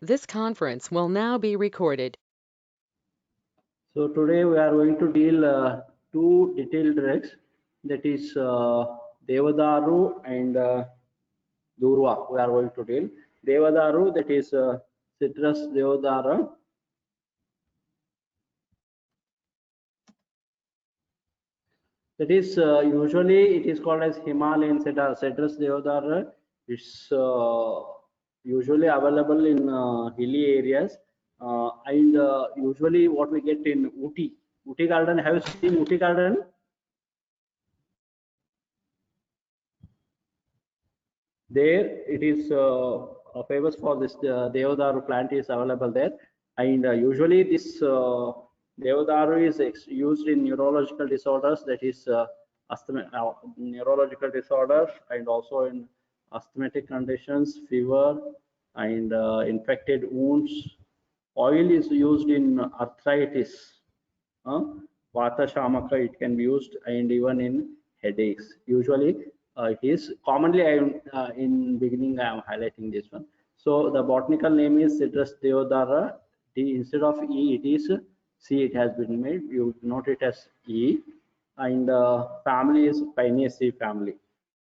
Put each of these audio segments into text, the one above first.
This conference will now be recorded. So today we are going to deal two detailed drugs, that is Devadaru and Durva. We are going to deal Devadaru, that is citrus Devadara. That is usually it is called as Himalayan citrus Devadara. It's usually available in hilly areas and usually what we get in Uti Garden. Have you seen Uti Garden? There it is famous for this Devadaru plant is available there, and usually this Devadaru is used in neurological disorders, that is neurological disorders, and also in asthmatic conditions, fever, and infected wounds. Oil is used in arthritis, Vata Shamaka, it can be used, and even in headaches. Usually, it is commonly in beginning I am highlighting this one. So the botanical name is Citrus Deodara. Instead of E, it is C. It has been made. You note it as E, and family is Pinaceae family.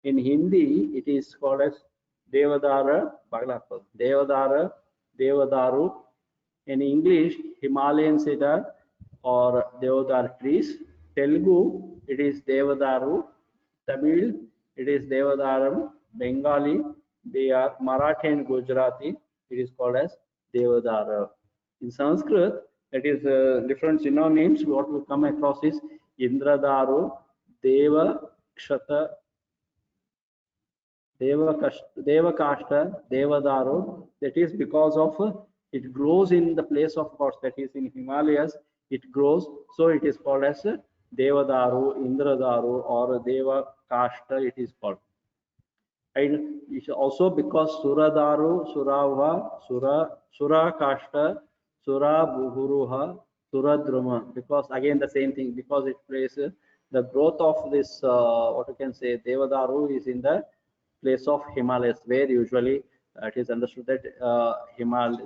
In Hindi, it is called as Devadara, Devadara, Devadaru. In English, Himalayan cedar or Deodar trees. Telugu, it is Devadaru. Tamil, it is Devadaram. Bengali, they are Marathi and Gujarati. It is called as Devadara. In Sanskrit, it is different synonyms. What we come across is Indradaru, Deva, Kshata, Devakashta, Devadaru. That is because of it grows in the place of gods, that is in Himalayas. It grows, so it is called as Devadaru, Indradaru, or Devakashta. It is called, and it's also because Suradaru, Surava, Surakashta, Surabuhuruha, Suradruma. Because again the same thing, because it plays the growth of this what you can say Devadaru is in the place of Himalayas, where usually it is understood that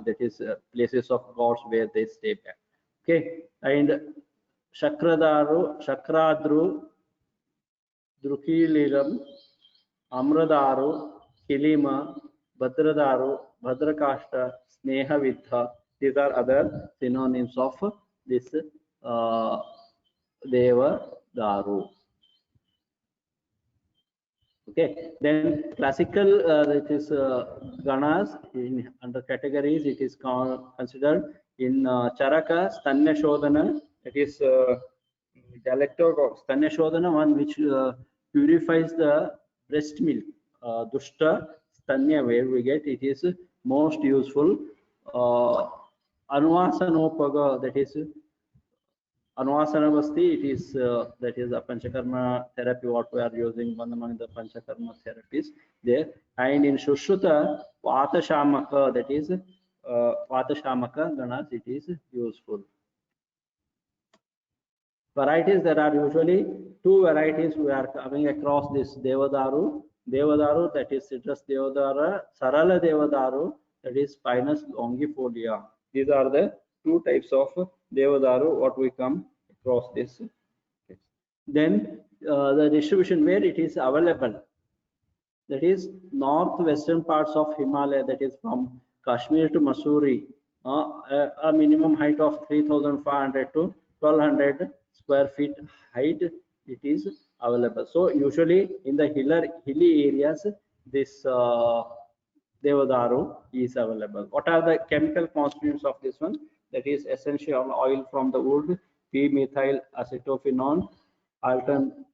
that is places of gods where they stay back. Okay, and Shakradru, Drukiliram, Amradaru, Kilima, Bhadradaru, Bhadrakashta, Snehavidha. These are other synonyms of this Devadaru. Okay, then classical it is ganas in under categories. It is considered in Charaka Stanya Shodhana. It is dialectic of Stanya Shodhana, one which purifies the breast milk. Dushta Stanya, where we get it is most useful. Anvasanopaga, that is Anvasanavasti, it is that is a Panchakarma therapy what we are using, one among the Panchakarma therapies there. And in Shushruta, Vata Shamaka, that is Vata Shamaka Ganas, it is useful. Varieties, there are usually two varieties we are coming across this Devadaru. Devadaru, that is Citrus Devadara, Sarala Devadaru, that is Pinus longifolia. These are the two types of Devadaru what we come across this. Then the distribution where it is available, that is northwestern parts of Himalaya, that is from Kashmir to Mussoorie, a minimum height of 3,500 to 1,200 square feet height, it is available. So usually in the hilly areas, this Devadaru is available. What are the chemical constituents of this one? That is essential oil from the wood, p-methyl acetophenone, allantoin,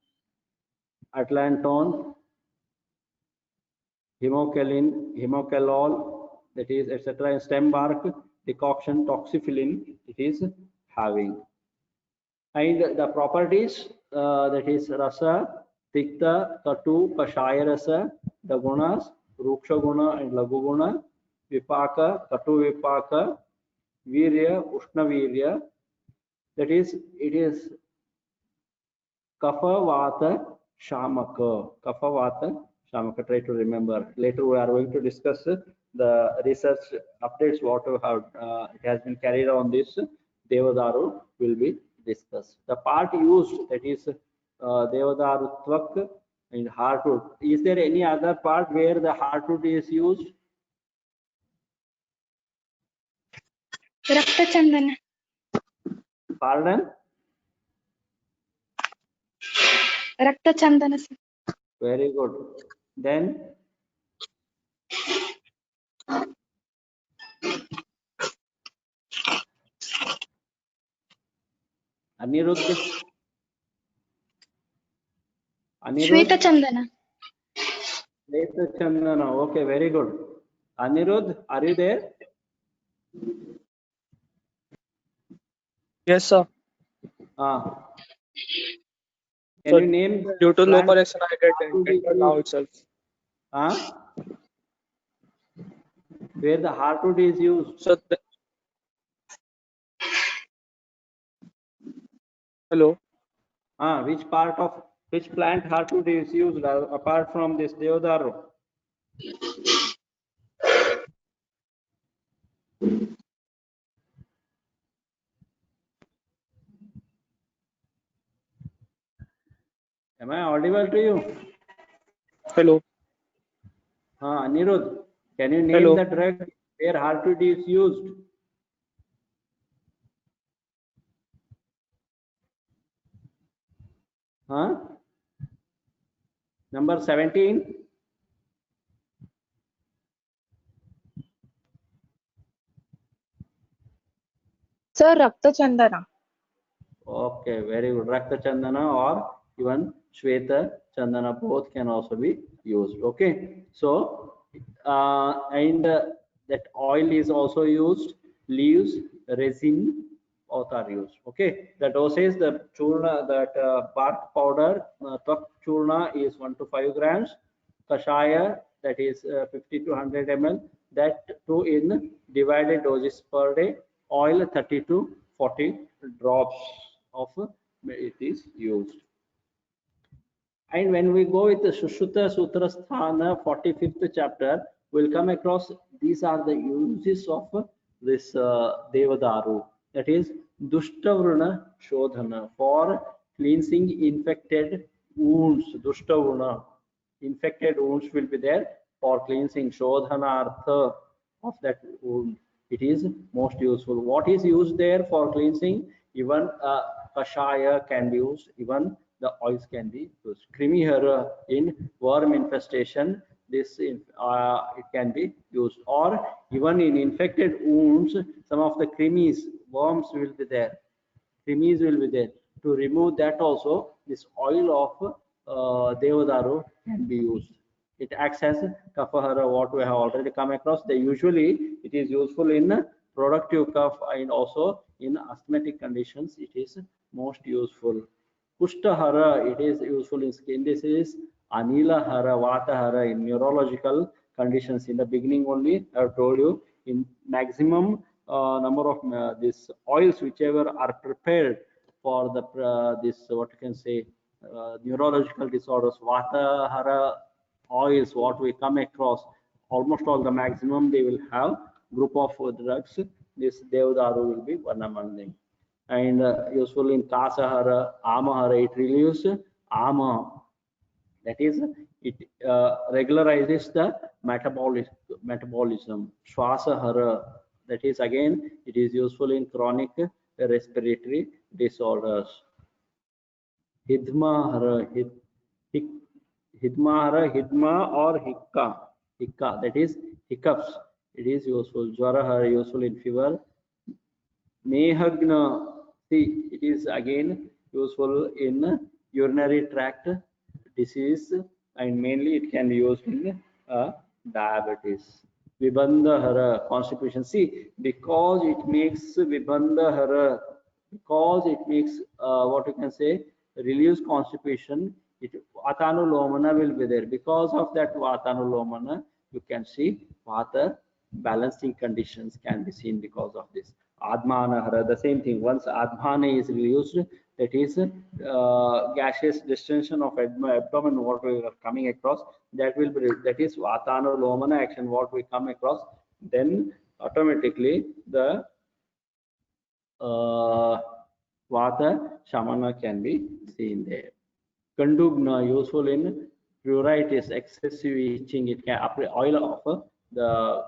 hemocalol, that is etc. In stem bark decoction, toxyphylline, it is having. And the properties, that is rasa, tikta, katu, kashaya rasa, the gunas, ruksha guna and lagu guna, vipaka, katu vipaka, virya, ushna virya, that is it is kapha vata shamaka, kapha vata shamaka. Try to remember. Later we are going to discuss the research updates what we have it has been carried on this Devadaru will be discussed. The part used, that is Devadarutvak and heartwood. Is there any other part where the heartwood is used? Raktachandana. Pardon? Raktachandana, sir. Very good. Then Anirudh. Shweta Chandana. Shweta Chandana. Okay, very good. Anirudh, are you there? Yes, sir. Can So you name the due to low plant correction, I get heartwood is entered now used? itself. Where the heartwood is used? So hello. Which part of which plant heartwood is used apart from this Deodaru? Am I audible to you? Hello. Anirudh, can you name Hello. the drug where heartwood is used? Number 17. Sir, Rakta Chandana. Okay, very good. Rakta Chandana or even Shweta Chandana, both can also be used. Okay, so that oil is also used, leaves, resin, both are used. Okay, the dosage, the churna, that bark powder, twak churna is 1 to 5 grams, kashaya, that is 50 to 100 ml, that too in divided doses per day, oil 30 to 40 drops of it is used. And when we go with the Sushruta Sutra Sthana 45th chapter, we'll come across these are the uses of this Devadaru, that is Dushtavruna Shodhana, for cleansing infected wounds. Dushtavruna, infected wounds will be there for cleansing. Shodhana artha of that wound, it is most useful. What is used there for cleansing? Even kashaya can be used, even the oils can be used. Krimihara in worm infestation, this it can be used, or even in infected wounds, some of the krimis, worms will be there, krimis will be there. To remove that also, this oil of Devadaru can be used. It acts as Kafahara, what we have already come across. Usually it is useful in productive cough and also in asthmatic conditions. It is most useful. Kushtahara, it is useful in skin disease. Anilahara, Vatahara in neurological conditions. In the beginning only, I have told you, in maximum number of these oils whichever are prepared for the this what you can say neurological disorders, Vatahara oils, what we come across, almost all the maximum they will have group of drugs. This Devadaru will be one among them. And useful in Kasahara, Amahara, it relieves ama, that is it regularizes the metabolism. Swasahara, that is again it is useful in chronic respiratory disorders. Hidmahara, hidma or hikka, that is hiccups, it is useful. Jwarahara, useful in fever. Mehagna, see, it is again useful in urinary tract disease, and mainly it can be used in diabetes. Vibandhara, constipation. See, because it makes Vibandhara, because it makes what you can say relieves constipation, it Vatanulomana will be there. Because of that Vatanulomana, you can see Vata balancing conditions can be seen because of this. Admanahara, the same thing. Once Admana is reduced, that is gaseous distension of abdomen what we are coming across, that will be, that is Vatanulomana action what we come across, then automatically the Vata Shamana can be seen there. Kandugna useful in pruritus, excessive itching. It can apply oil of the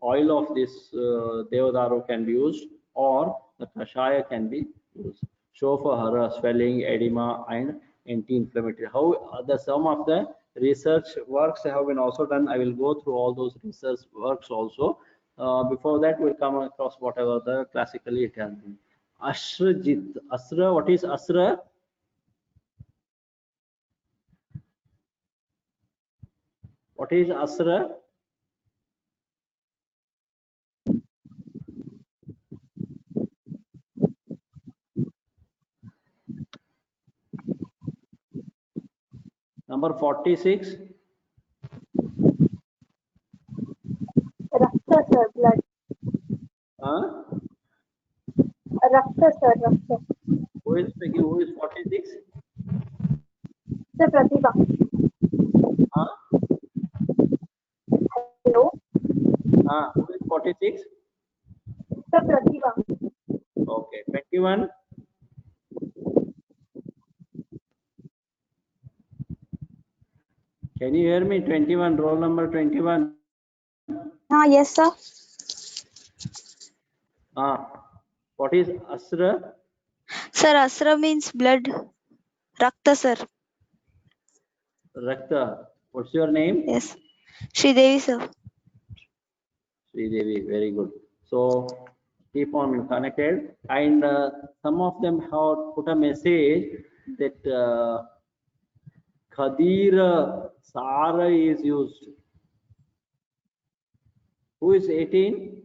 oil of this Devadaru can be used, or the Kashaya can be used. Shofahara, swelling, edema, and anti-inflammatory. How the some of the research works have been also done. I will go through all those research works also. Before that, we'll come across whatever the classically it has been. Ashrajit. Asra, what is Asra? What is Asra? Number 46. Rakta, sir, blood. Huh? Rakta, sir, Rakta. Who is 46? Sir, Pratibha. Huh? Hello. Who is 46? Sir, Pratibha. Okay. 21. Can you hear me? 21, roll number 21. Yes, sir. What is Asra? Sir, Asra means blood. Rakta, sir. Rakta. What's your name? Yes. Sridevi, sir. Sridevi, very good. So keep on connected. And some of them have put a message that Khadir Sara is used. Who is 18?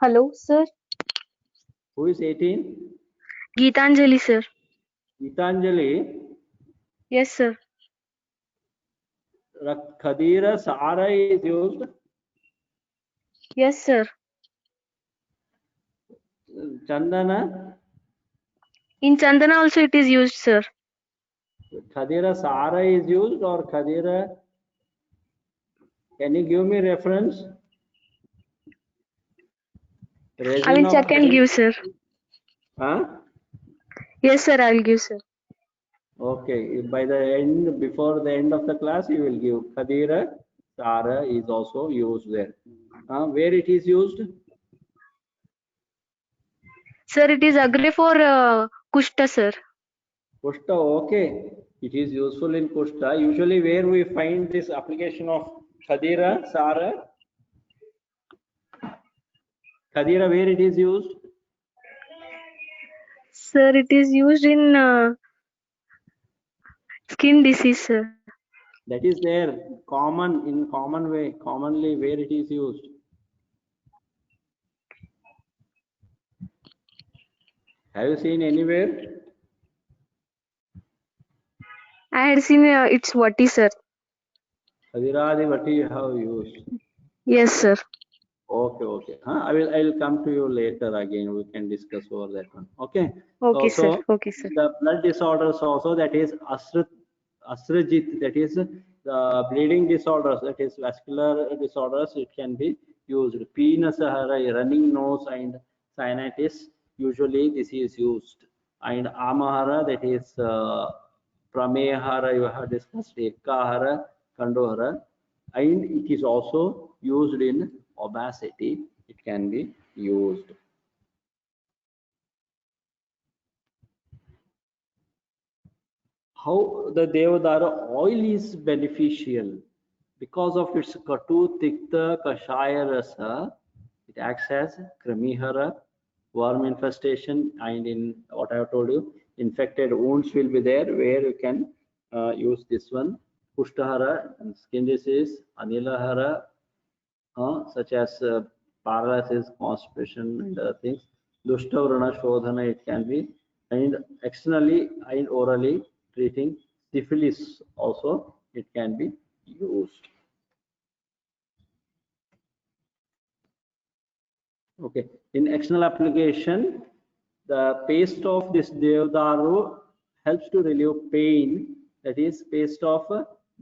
Hello, sir. Who is 18? Geetanjali, sir. Geetanjali. Yes, sir. Khadira Sara is used. Yes, sir. Chandana. In Chandana also it is used, sir. Khadira Sara is used or Khadira? Can you give me reference? I will check and give, sir. Huh? Yes, sir. I will give, sir. Okay. By the end, before the end of the class, you will give Khadira Sara is also used there. Where it is used? Sir, it is agre for Kushta, sir. Kushta, okay. It is useful in Kushta. Usually where we find this application of Khadira Sara? Khadira, where it is used? Sir, it is used in skin disease, sir. That is there, common, in common way, commonly where it is used. Have you seen anywhere? I had seen it's Vati, sir. Khadiradi Vati you have used. Yes, sir. Okay. I will come to you later again. We can discuss over that one. Okay. Okay, Also, sir. Okay, sir. the blood disorders also, that is Asrajit, that is the bleeding disorders, that is vascular disorders, it can be used. Peenasahara, running nose and sinusitis, usually this is used. And Amahara, that is Pramehara, you have discussed, Ekahara, Kandohara, and it is also used in obesity. It can be used. How the Devadara oil is beneficial? Because of its Katu Tikta Kashaya Rasa, it acts as Kramihara, worm infestation, and in what I have told you, infected wounds will be there where you can use this one. Kushtahara, skin disease, Anilahara, such as paralysis, constipation, and other things. Dushtavrana Shodhana, it can be, and externally and orally treating syphilis also, it can be used. Okay. In external application, the paste of this Devadaru helps to relieve pain. That is, paste of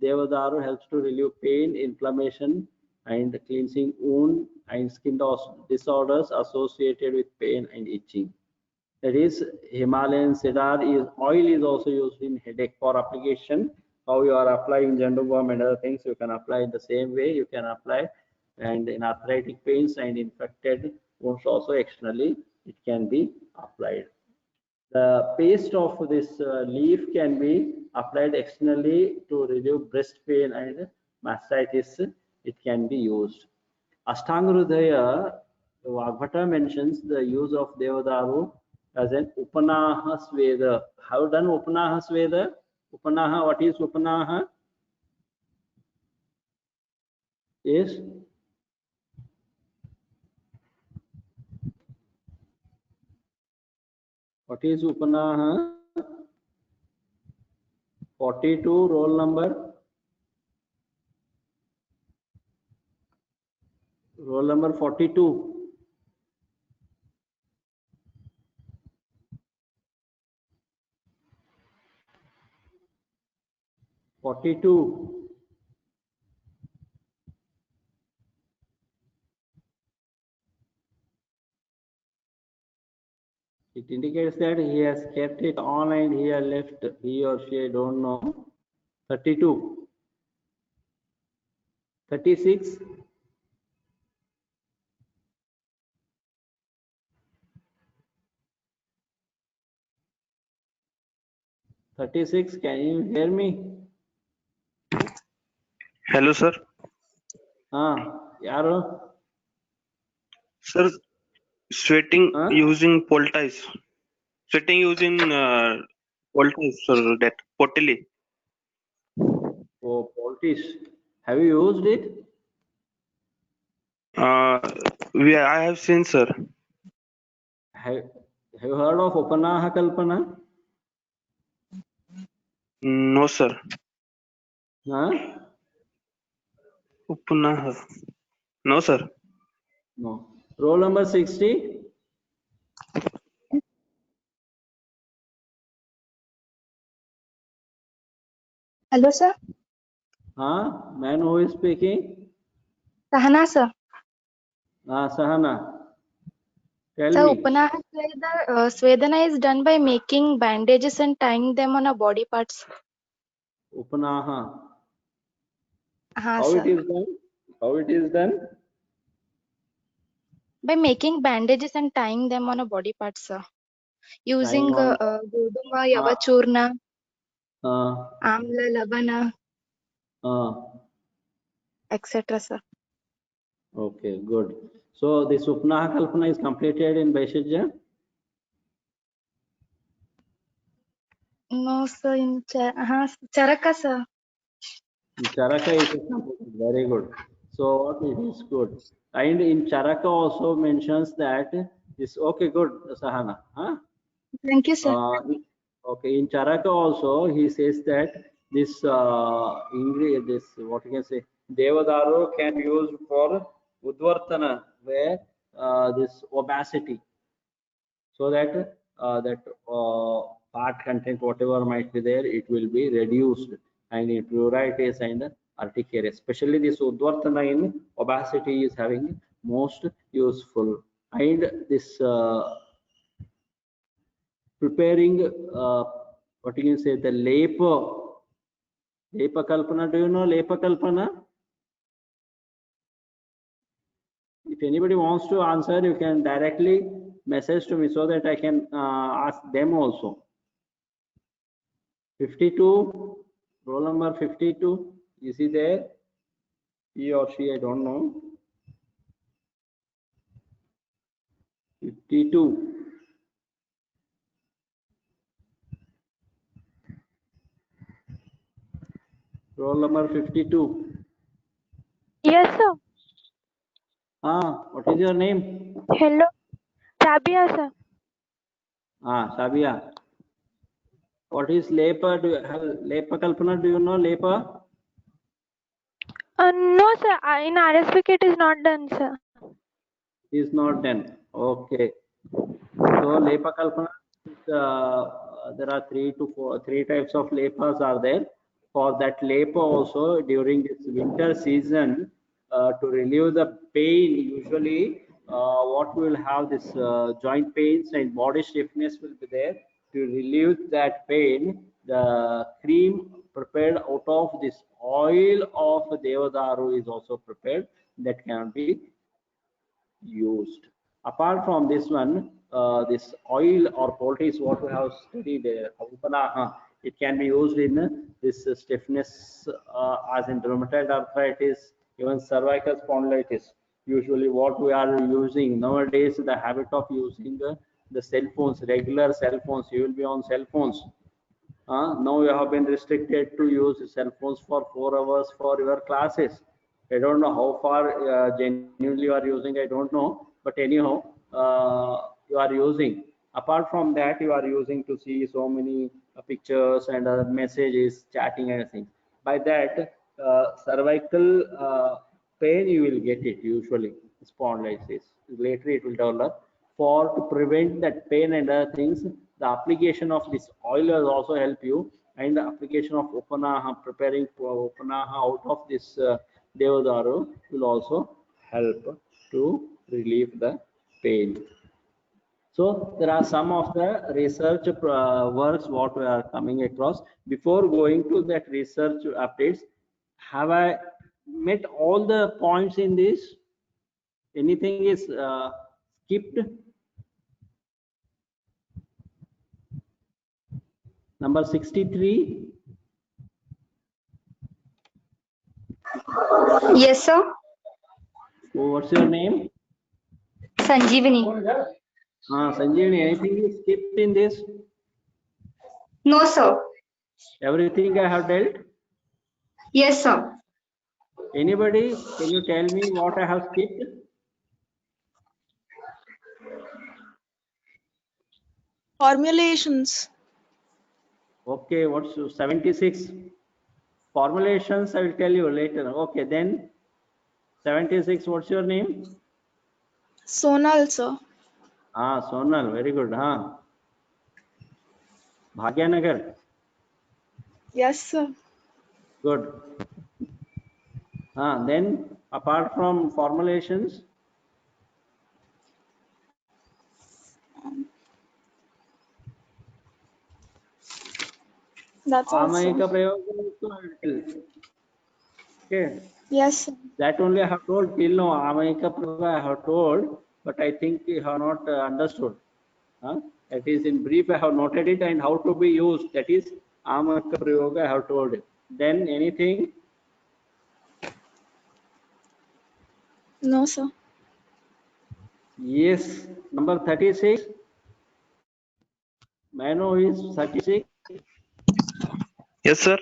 Devadaru helps to relieve pain, inflammation, and cleansing wound and skin disorders associated with pain and itching. That is, Himalayan cedar oil is also used in headache for application. How you are applying Jandu balm and other things, you can apply it the same way. You can apply, and in arthritic pains and infected wounds also externally it can be applied. The paste of this leaf can be applied externally to relieve breast pain and mastitis. It can be used. Ashtangarudaya, Vagbhata mentions the use of Devadaru as an Upanaha Sveda. Have you done Upanaha Sveda? Upanaha, what is Upanaha? Yes. What is Upanaha? 42, roll number. Roll number 42. It indicates that he has kept it on and he has left, he or she, I don't know. 32. 36. 36, can you hear me? Hello, sir. Yaro? Sir, sweating Huh? using poultice. Sweating using poultice, sir. That potily. Oh, poultice. Have you used it? I have seen, sir. Have you heard of Upanaha Kalpana? No, sir. Huh? Upanaha. No, sir. No. Roll number 60. Hello, sir. Man who is speaking? Sahana, sir. Sahana. Tell So me. Upanaha Svedana is done by making bandages and tying them on our body parts. Upanaha. Haan, How it sir. is done? How it is done? By making bandages and tying them on a body parts, sir. Using Tying on. Goduma, Uh, Yavachurna, uh, Amla, Lavana, uh, etc., sir. okay, good. So this Upanaha Kalpana is completed in Vaishajya? No, sir. In Charaka, sir. Charaka is completed. Very good. So it is good. And in Charaka also mentions that this, okay, good, Sahana. Huh? Thank you, sir. Okay, in Charaka also he says that this ingredient, this what you can say, Devadaru can be used for Udvartana, where this obesity, so that fat content, whatever might be there, it will be reduced, and in pruritus and urticaria. Especially this Udvartana in obesity is having most useful. And this preparing what you can say, the lepa kalpana. Do you know lepa kalpana? If anybody wants to answer, you can directly message to me so that I can ask them also. 52, roll number 52, is he there? He or she, I don't know. 52. Roll number 52. Yes, sir. What is your name? Hello. Sabia, sir. Sabia. What is lepa? Do you have lepa kalpana? Do you know lepa? No, sir. In RSP it is not done, sir. is not done. Okay. So lepa kalpana, there are three types of lepas are there. For that lepa also during this winter season, to relieve the pain, usually what we will have this joint pains and body stiffness will be there. To relieve that pain, the cream prepared out of this oil of Devadaru is also prepared, that can be used. Apart from this one, this oil or poultice, what we have studied, it can be used in this stiffness, as in rheumatoid arthritis, even cervical spondylitis. Usually, what we are using nowadays, the habit of using the cell phones, regular cell phones. You will be on cell phones. Now you have been restricted to use cell phones for 4 hours for your classes. I don't know how far genuinely you are using, I don't know, but anyhow, you are using. Apart from that, you are using to see so many pictures and messages, chatting and things. By that, cervical pain you will get it usually, spondylitis. Later it will develop. For to prevent that pain and other things, the application of this oil will also help you, and the application of Upanaha, preparing Upanaha out of this Devadaru will also help to relieve the pain. So there are some of the research works what we are coming across. Before going to that research updates, have I met all the points in this? Anything is skipped? Number 63. Yes, sir. Oh, what's your name? Sanjeevani. Sanjeevani, anything is skipped in this? No, sir. Everything I have dealt? Yes, sir. Anybody, can you tell me what I have skipped? Formulations. Okay, what's 76? Formulations, I will tell you later. Okay, then 76, what's your name? Sonal, sir. Sonal, very good. Bhagyanagar, Yes, sir. good. Then apart from formulations, That's also. Amayika Prayoga also I will tell. Okay, Yes, sir. that only I have told till now. Amayika Prayoga I have told, but I think you have not understood. That is in brief I have noted it, and how to be used, that is Amayika Prayoga I have told it. Then anything? No, sir. Yes, number 36. May I know who is 36? Yes, sir.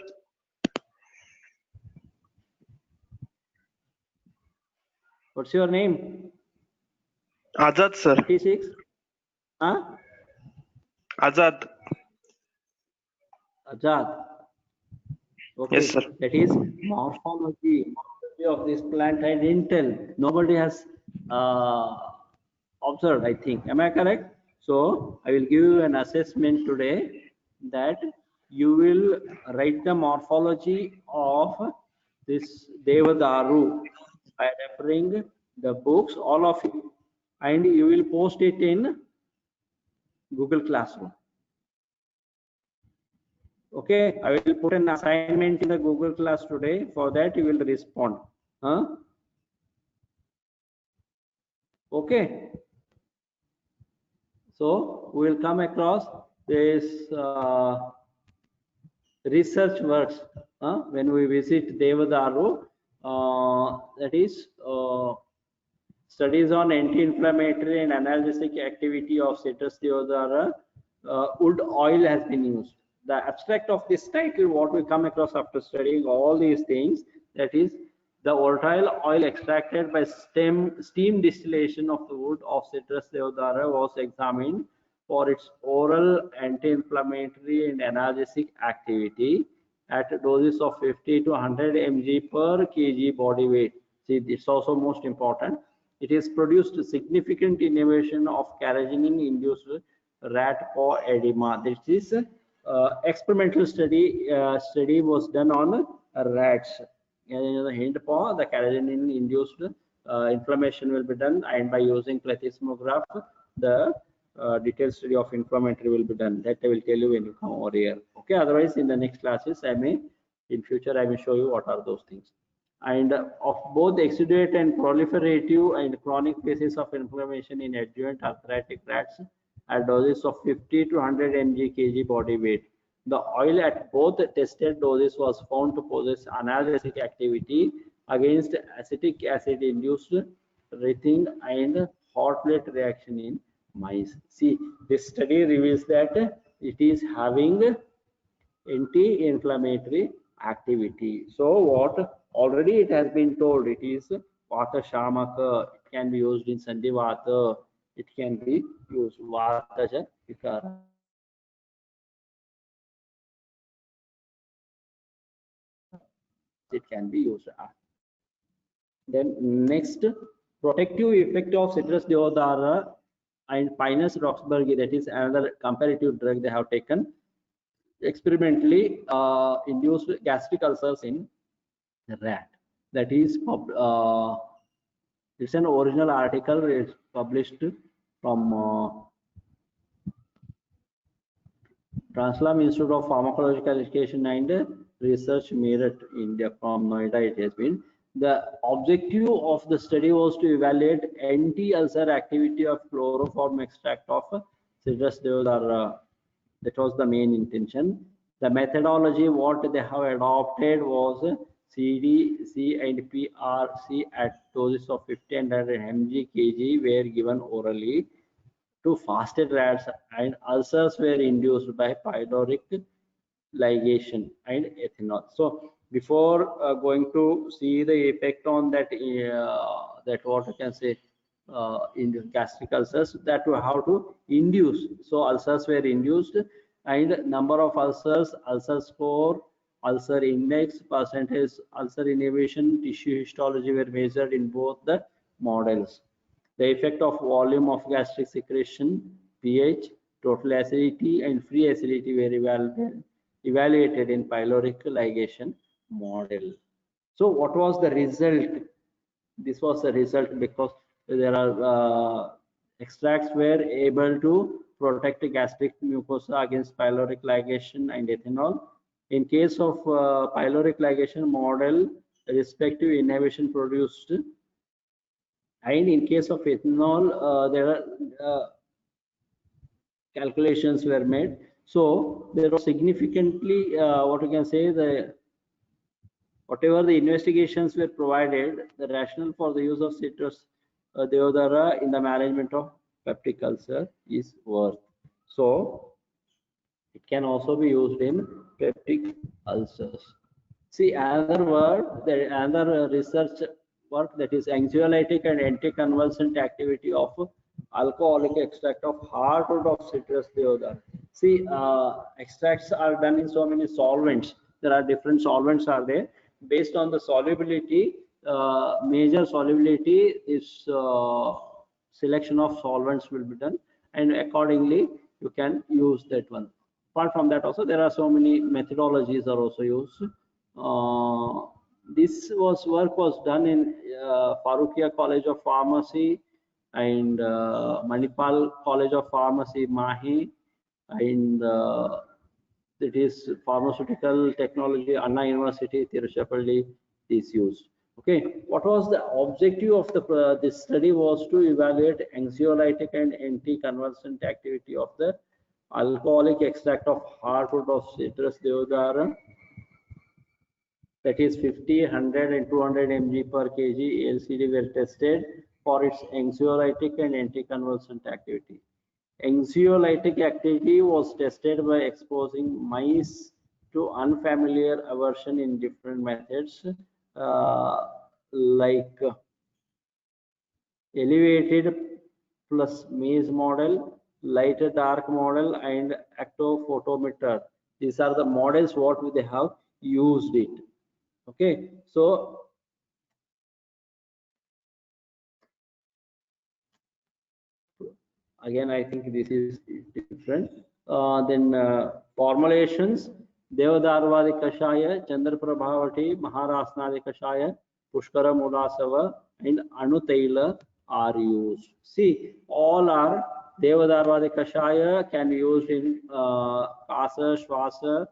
What's your name? Azad, sir. 36? Azad. Ajad. Okay, Yes, sir. that is morphology of this plant I didn't tell. Nobody has observed, I think. Am I correct? So I will give you an assessment today that you will write the morphology of this Devadaru by referring the books, all of you, and you will post it in Google Classroom. Okay, I will put an assignment in the Google Class today. For that, you will respond. Okay. So we will come across this research works when we visit Devadaru. That is studies on anti-inflammatory and analgesic activity of citrus deodara. Wood oil has been used. The abstract of this title, what we come across after studying all these things, that is the volatile oil extracted by steam distillation of the wood of citrus deodara was examined for its oral anti-inflammatory and analgesic activity at doses of 50 to 100 mg per kg body weight. See, it's also most important. it has produced significant inhibition of carrageenan-induced rat paw edema. This is experimental study was done on rats. In the hind paw, the carrageenan-induced inflammation will be done, and by using plethysmograph, the detailed study of inflammatory will be done. That I will tell you when you come over here. Okay. Otherwise, in the next classes, in future, I may show you what are those things. And of both exudate and proliferative and chronic phases of inflammation in adjuvant arthritic rats at doses of 50 to 100 mg/kg body weight. The oil at both tested doses was found to possess analgesic activity against acetic acid induced writhing and hot plate reaction in mice. See, this study reveals that it is having anti-inflammatory activity. So what already it has been told, it is Vata Shamaka, it can be used in Sandhivata, it can be used Vataja Vikara. It can be used. Then next, protective effect of citrus deodara and Pinus roxburghi, that is another comparative drug they have taken experimentally induced gastric ulcers in rat. That is it's an original article. It's published from Translam Institute of Pharmacological Education and Research, Meerut, India, from Noida. It has been. The objective of the study was to evaluate anti-ulcer activity of chloroform extract of citrus deodara. That was the main intention. The methodology what they have adopted was CDC and PRC at doses of 1500 mg/kg were given orally to fasted rats, and ulcers were induced by pyloric ligation and ethanol. So before going to see the effect on that, that what you can say in the gastric ulcers, that how to induce. So ulcers were induced, and number of ulcers, ulcer score, ulcer index, percentage ulcer inhibition, tissue histology were measured in both the models. The effect of volume of gastric secretion, pH, total acidity, and free acidity were evaluated in pyloric ligation model. So what was the result? This was the result because there are extracts were able to protect gastric mucosa against pyloric ligation and ethanol. In case of pyloric ligation model, respective inhibition produced, and in case of ethanol, there are calculations were made. So there was significantly what you can say, the whatever the investigations were provided, the rationale for the use of citrus deodara in the management of peptic ulcer is worth. So it can also be used in peptic ulcers. See, another word, another research work, that is anxiolytic and anticonvulsant activity of alcoholic extract of hardwood of citrus deodara. See, extracts are done in so many solvents. There are different solvents are there. Based on the solubility, major solubility is selection of solvents will be done, and accordingly you can use that one. Apart from that, also there are so many methodologies are also used. This work was done in Farukhia College of Pharmacy and Manipal College of Pharmacy, Mahi, and it is Pharmaceutical Technology, Anna University, Tiruchirappalli is used. Okay, what was the objective of the this study was to evaluate anxiolytic and anticonvulsant activity of the alcoholic extract of hardwood of citrus deodara, that is 50, 100 and 200 mg/kg LCD were tested for its anxiolytic and anticonvulsant activity. Anxiolytic activity was tested by exposing mice to unfamiliar aversion in different methods, like elevated plus maze model, lighter dark model, and actophotometer. These are the models what they have used it. Okay, so Again, I think this is different. Then formulations: Devadarvadi Kashaya, Chandraprabhavati, Maharasnadi Kashaya, Pushkara Mulasava, and Anutaila are used. See, all are Devadarvadi Kashaya can be used in Kasa, Shwasa,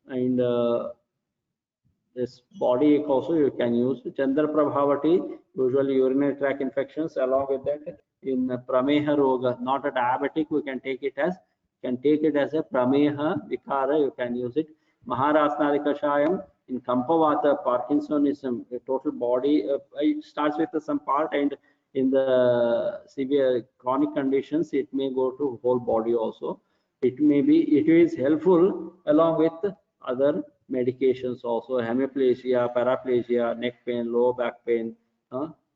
and this body ache also you can use. Chandra Prabhavati, usually urinary tract infections. Along with that, in Prameha Roga, not a diabetic, we can take it as a Prameha Vikara, you can use it. Maharasnadi Kashayam, in Kampavata, Parkinsonism, the total body, it starts with some part, and in the severe chronic conditions, it may go to whole body also. It is helpful along with other medications also. Hemiplegia, paraplegia, neck pain, low back pain,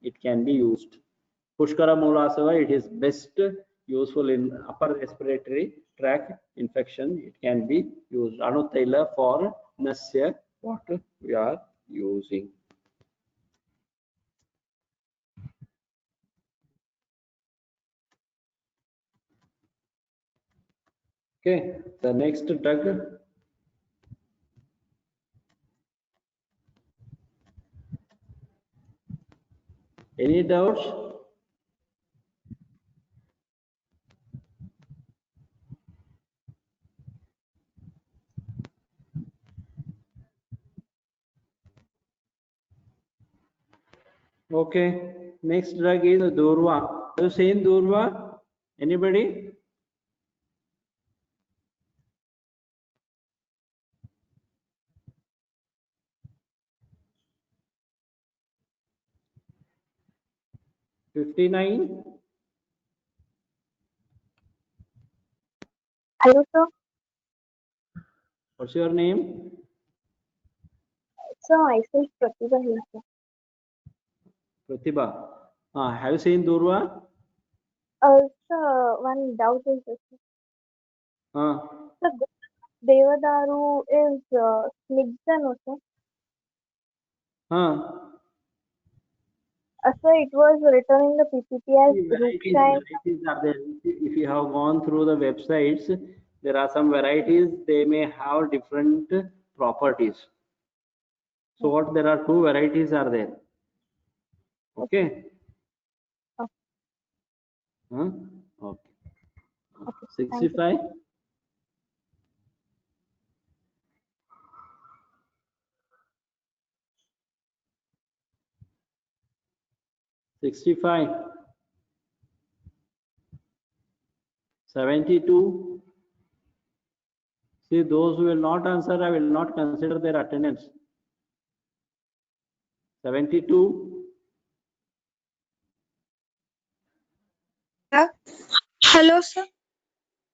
it can be used. Pushkara Mulasava, it is best useful in upper respiratory tract infection. It can be used. Anutaila for Nasya, what we are using. Okay, the next drug. Any doubts? Okay, next drug is Durva. Have you seen Durva? Anybody? $59. Hello, sir. What's your name? Sir, myself Pratibha here, sir. Pratibha. Have you seen Durva? Sir, one doubt is this. Uh, Sir, Devadaru is Snigdha, no, sir? Sir, it was written in the PPT as varieties are there. If you have gone through the websites, there are some varieties, they may have different properties. So what, there are two varieties are there. Okay. Okay. 65. $65. 72. See, those who will not answer, I will not consider their attendance. 72. Hello, sir.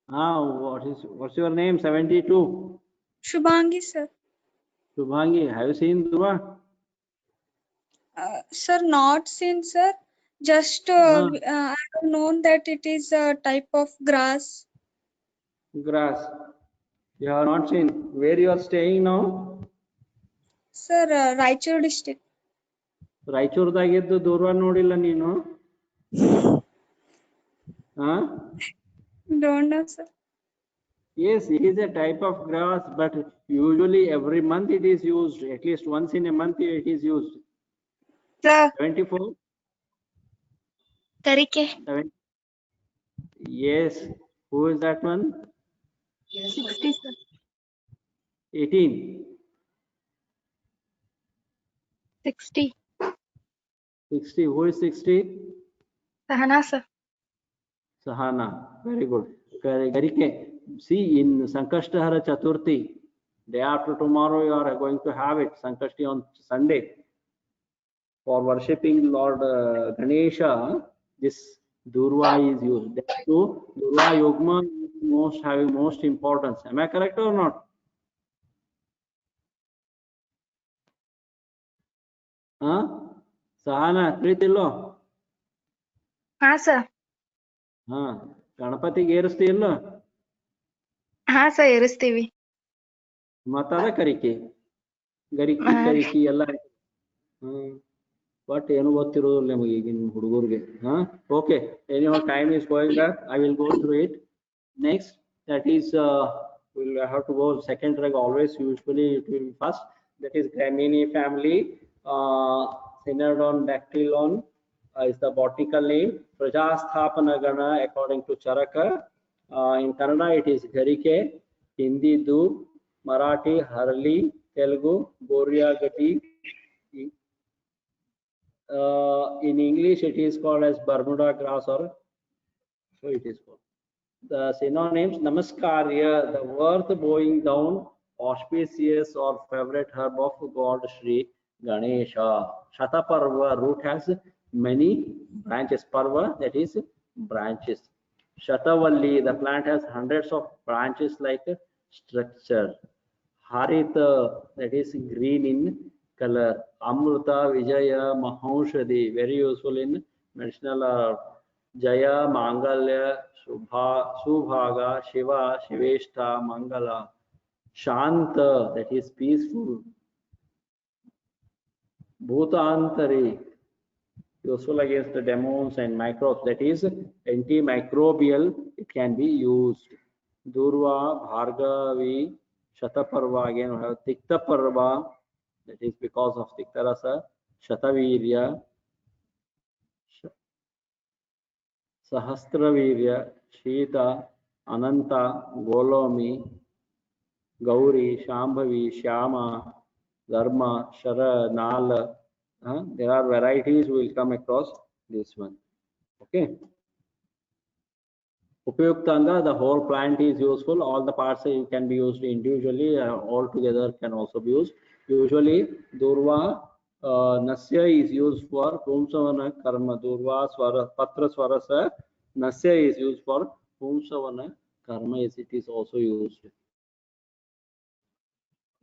What's your name? 72. Shubhangi, sir. Shubhangi, have you seen Durva? Sir, not seen, sir. Just I have known that it is a type of grass. Grass. You have not seen. Where you are staying now? Sir, Raichur district. ರಾಯಚೂರ್ದಾಗಿದ್ದು ದೂರ್ವ ನೋಡಿಲ್ಲ ನೀನು? Don't know, sir. Yes, it is a type of grass, but usually every month it is used. At least once in a month it is used. Sir, 74. Karike. 7. Yes. Who is that one? 60, sir. 18. 60. 60. Who is 60? Sahana, sir. Sahana. Very good. Karike. See, in Sankashtahara Chaturthi, day after tomorrow, you are going to have it. Sankashti on Sunday. For worshipping Lord Ganesha, this Durva is used. That too, Durva Yogma is having most importance. Am I correct or not? Sahana, ತಿಳಿತಿಲ್ಲೋ? ಹಾ sir. ಗಣಪತಿಗೆ ಏರಿಸ್ತಿಲ್ಲೋ? ಹಾ sir, ಏರಿಸ್ತೀವಿ. ಮತ್ತದ Karike, ಗರಿಕಿ ಕರಿಕಿ ಎಲ್ಲ. But ಏನು ಗೊತ್ತಿರೋದಿಲ್ಲ ನಿಮಗೆ ಈಗಿನ ಹುಡುಗರಿಗೆ. Okay, anyhow, time is going back. I will go through it. Next, that is we'll have to go second drug always. Usually it will be first. That is Gramineae family. Cynodon dactylon is the botanical name. Prajasthapana Gana according to Charaka. In Kannada it is Garike, Hindi Doob, Marathi Harli, Telugu Boria Gati. In English it is called as Bermuda grass, or so it is called. The synonyms: Namaskarya, the worth bowing down, auspicious or favorite herb of God Shri Ganesha. Shataparva, root has many branches. Parva, that is branches. Shatavalli, the plant has hundreds of branches like a structure. Harita, that is green in color. Amruta, Vijaya, Mahaushadhi, very useful in medicinal. Jaya, Mangalya, Subhaga, Shiva, Shiveshta, Mangala. Shanta, that is peaceful. Bhutantari, useful against the demons and microbes, that is antimicrobial, it can be used. Durva, Bhargavi, Shataparva, again we have Tiktaparva, that is because of Tiktarasa. Shatavirya, Sahasravirya, Shita, Ananta, Golomi, Gauri, Shambhavi, Shyama, Dharma, Shara, Nala. There are varieties we will come across this one. Okay. Upayuktanga, the whole plant is useful. All the parts can be used individually, all together can also be used. Usually, Durva Nasya is used for Pumsavana Karma. Durva Swara, Patra Swarasa, Nasya is used for Pumsavana Karma, as it is also used.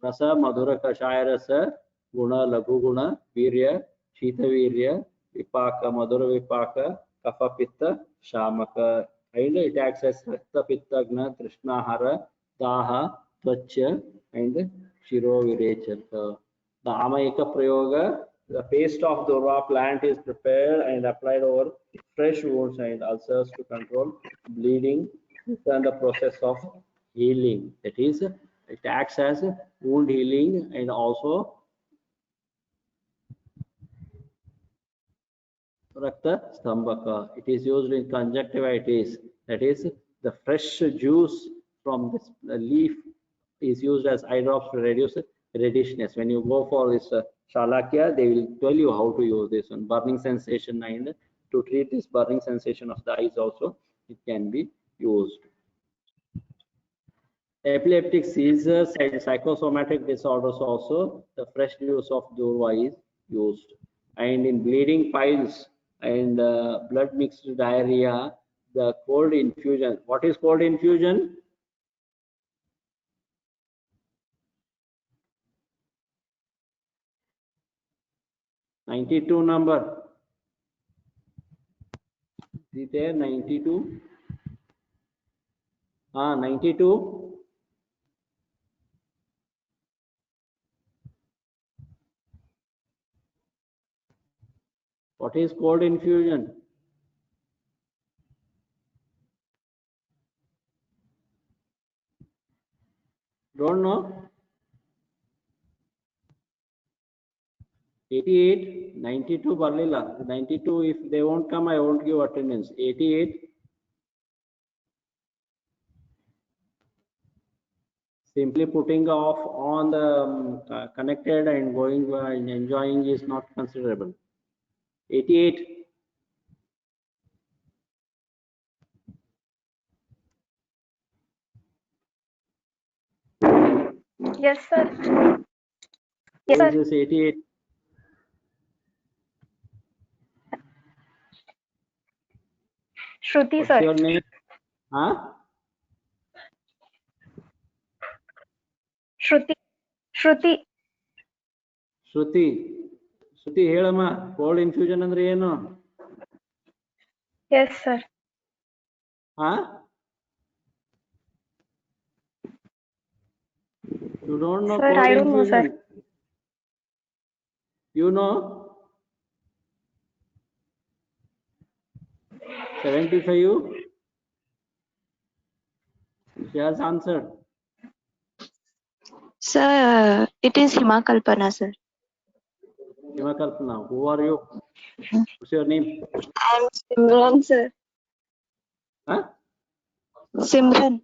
Rasa, Madhura Kashaya Rasa, Guna, Laghu Guna, Virya, Shita Virya, Vipaka, Madhura Vipaka, Kapha Pitta, Shamaka. And it acts as Rakta Pitta Gna, Trishnahara, Daha, Tvacha, and Shiro Virechaka. The Amayika Prayoga, the paste of Durva plant is prepared and applied over fresh wounds and ulcers to control bleeding and the process of healing. That is, it acts as wound healing and also Rakta Stambhaka. It is used in conjunctivitis. That is, the fresh juice from this leaf is used as eye drops to reduce reddishness. When you go for this Shalakya, they will tell you how to use this one. Burning sensation, and to treat this burning sensation of the eyes also, it can be used. Epileptic seizures and psychosomatic disorders also, the fresh juice of Durva is used. And in bleeding piles and blood mixed diarrhea, the cold infusion. What is cold infusion? '92 number. Is there 92? 92. What is cold infusion? Don't know? 88, 92 Barlila. 92, if they won't come, I won't give attendance. 88. Simply putting off on the connected and going and enjoying is not considerable. 88. Yes, sir. Yes, Who sir. is this 88? Shruti, What's sir. your name? Shruti. Shruti. Shruti. Shruti, ಹೇಳಮ್ಮ cold infusion ಅಂದ್ರೆ ಏನು? Yes, sir. You don't know Sir, cold I don't know, infusion? sir. You know? 75? She has answered. Sir, it is Himakalpana, sir. Himakalpana, who are you? What's your name? I am Simran, sir. Huh? Simran.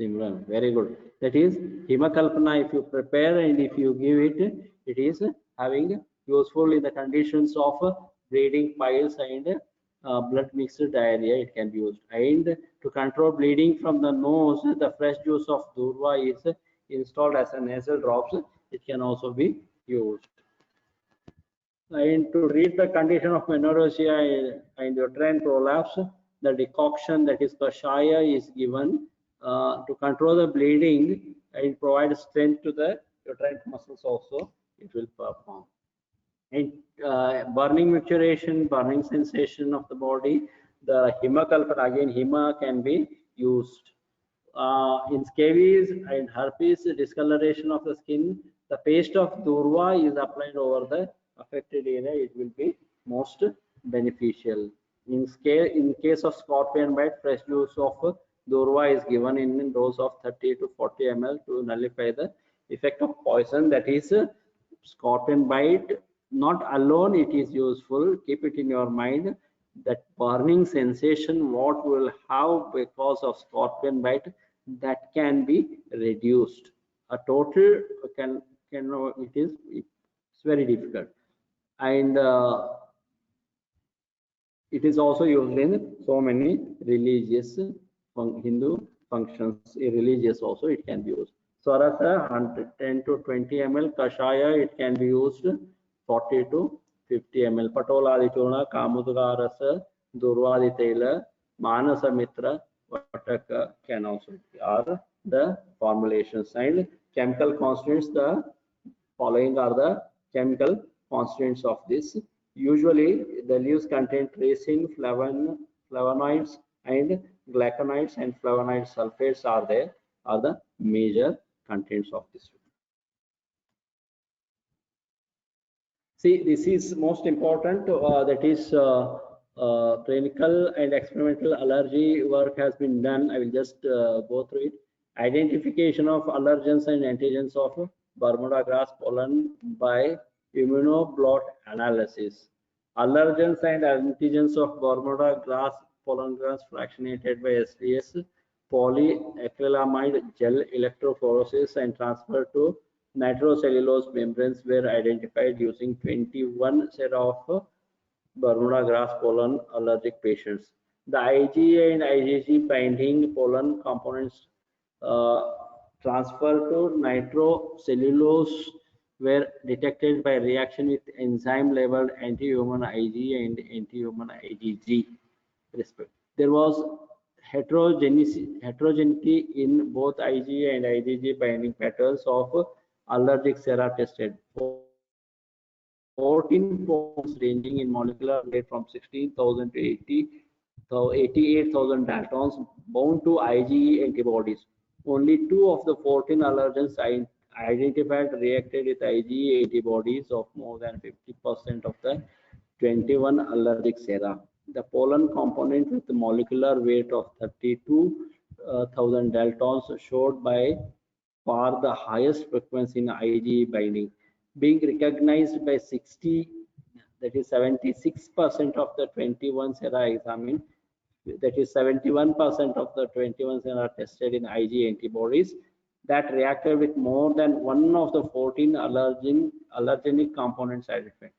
Simran, very good. That is Himakalpana. If you prepare and if you give it, it is having useful in the conditions of bleeding, piles, and blood mixed diarrhea. It can be used. And to control bleeding from the nose, the fresh juice of Durva is installed as a nasal drops. It can also be used. And to treat the condition of menorrhagia and uterine prolapse, the decoction, that is kashaya, is given to control the bleeding and provide strength to the uterine muscles also. It will perform. And burning micturition, burning sensation of the body, the Himakalpana, again Hima can be used. In scabies and herpes, discoloration of the skin, the paste of Durva is applied over the affected area. It will be most beneficial. In case of scorpion bite, fresh juice of Durva is given in dose of 30 to 40 ml to nullify the effect of poison. That is scorpion bite. Not alone it is useful. Keep it in your mind that burning sensation what will have because of scorpion bite, that can be reduced. A total can it's very difficult. And it is also used in so many religious Hindu functions. Religious also it can be used. Sarasa 110 to 20 ml. Kashaya it can be used 40 to 50 ml. Patoladi Churna, Kamudga Rasa, Durvadi Tela, Manasa Mitra, Vataka can also be, are the formulations. And chemical constituents, the following are the chemical constituents of this. Usually the leaves contain tracine, flavonoids, and glyconides, and flavonoid sulfates are the major contents of this. See, this is most important. That is clinical and experimental allergy work has been done. I will just go through it. Identification of allergens and antigens of Bermuda grass pollen by immunoblot analysis. Allergens and antigens of Bermuda grass pollen grass fractionated by SDS polyacrylamide gel electrophoresis and transferred to nitrocellulose membranes were identified using 21 set of Bermuda grass pollen allergic patients. The IgA and IgG binding pollen components transferred to nitrocellulose were detected by reaction with enzyme labeled anti-human IgA and anti-human IgG. There was heterogeneity in both IgA and IgG binding patterns of allergic sera tested. 14 points ranging in molecular weight from 16,000 to 88,000 daltons bound to IgE antibodies. Only 2 of the 14 allergens identified reacted with IgE antibodies of more than 50% of the 21 allergic sera. The pollen component with the molecular weight of 32,000 daltons showed by far the highest frequency in IgE binding, being recognized by 60, that is 76% of the 21 sera examined, that is 71% of the 21 sera tested in IgE antibodies that reacted with more than one of the 14 allergenic components identified.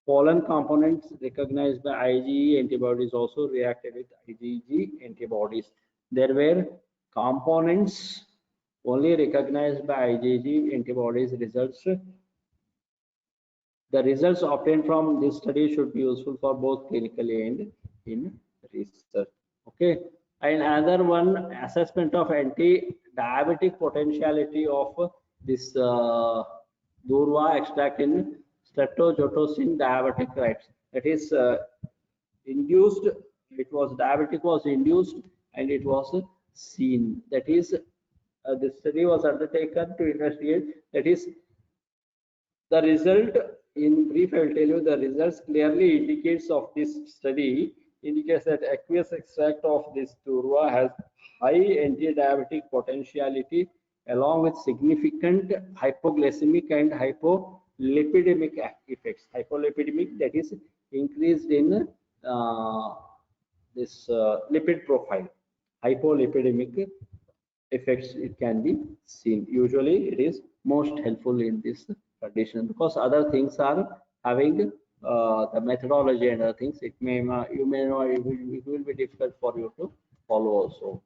Pollen components recognized by IgE antibodies also reacted with IgG antibodies. There were components only recognized by IgG antibodies results. The results obtained from this study should be useful for both clinically and in research. Okay. And another one, assessment of anti-diabetic potentiality of this Durva extract in streptozotocin diabetics. That is induced. It was diabetic was induced and it was seen. That is the study was undertaken to investigate. That is the result. In brief, I will tell you the results clearly indicates of this study indicates that aqueous extract of this durva has high anti-diabetic potentiality along with significant hypoglycemic and hypolipidemic effects. Hypolipidemic, that is increased in this lipid profile. Hypolipidemic effects it can be seen. Usually it is most helpful in this condition because other things are having the methodology and other things. It may you may know it will be difficult for you to follow also.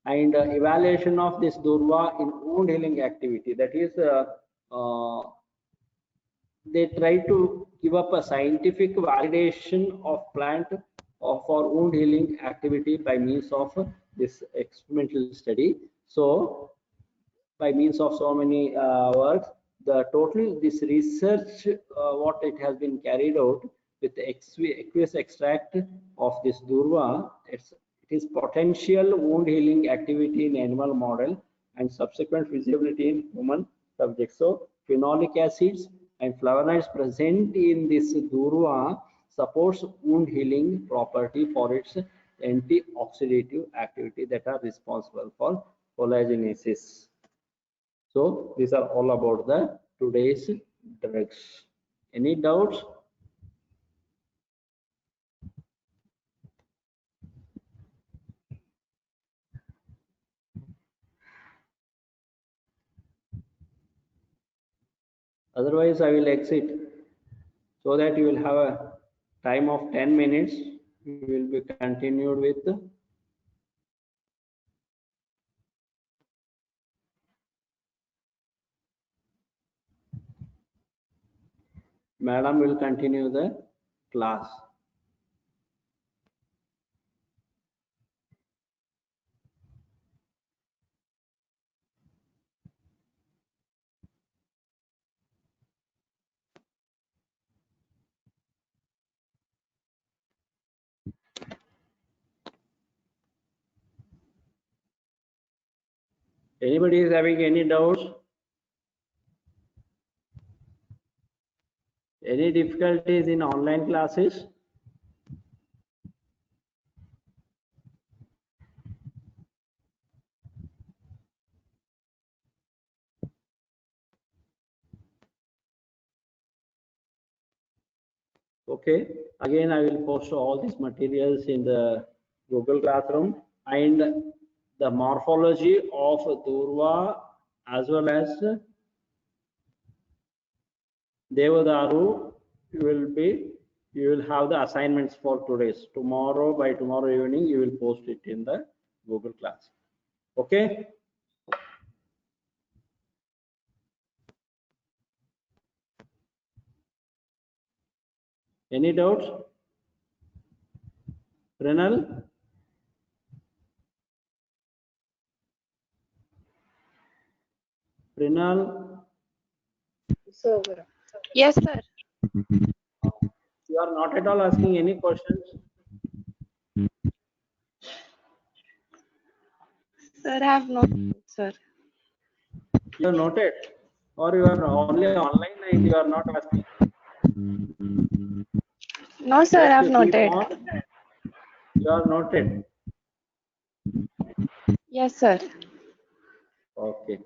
And evaluation of this durva in wound healing activity, that is they try to give up a scientific validation of plant for wound healing activity by means of this experimental study. So by means of so many works, the total this research what it has been carried out with the aqueous extract of this durva, it is potential wound healing activity in animal model and subsequent feasibility in human subjects. So phenolic acids and flavonoids present in this durva supports wound healing property for its antioxidative activity that are responsible for collagenesis. So these are all about the today's drugs. Any doubts? Otherwise, I will exit so that you will have a time of 10 minutes. We will be continued with Madam will continue the class. Anybody is having any doubts? Any difficulties in online classes? Okay, again I will post all these materials in the Google Classroom, and the morphology of durva as well as Devadaru you will have the assignments for today's. By tomorrow evening you will post it in the Google class. Okay. Any doubts? Renal? Renal? Yes, sir. You are not at all asking any questions? Sir, I have not, sir. You have noted, or you are only online and you are not asking? No, sir, I have noted. You are noted. Yes, sir. Okay.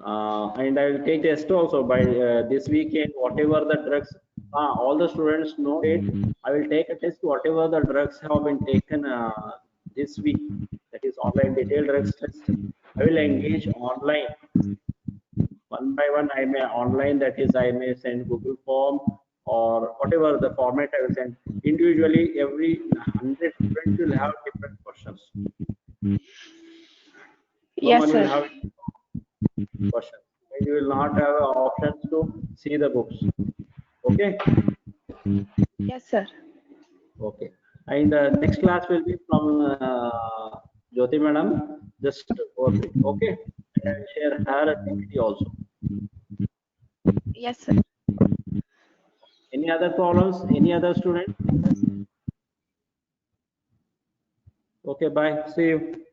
And I will take test also by this weekend, whatever the drugs, all the students know it. I will take a test, whatever the drugs have been taken this week, that is online detailed drugs test. I will engage online. One by one, I may online, that is, I may send Google form or whatever the format I will send. Individually, every 100 students will have different questions. Yes, Someone sir. will have questions. You will not have options to see the books. Okay. Yes, sir. Okay. And next class will be from Jyoti Madam. Just okay. And I will share her PPT also. Yes, sir. Any other problems? Any other student? Okay. Bye. See you.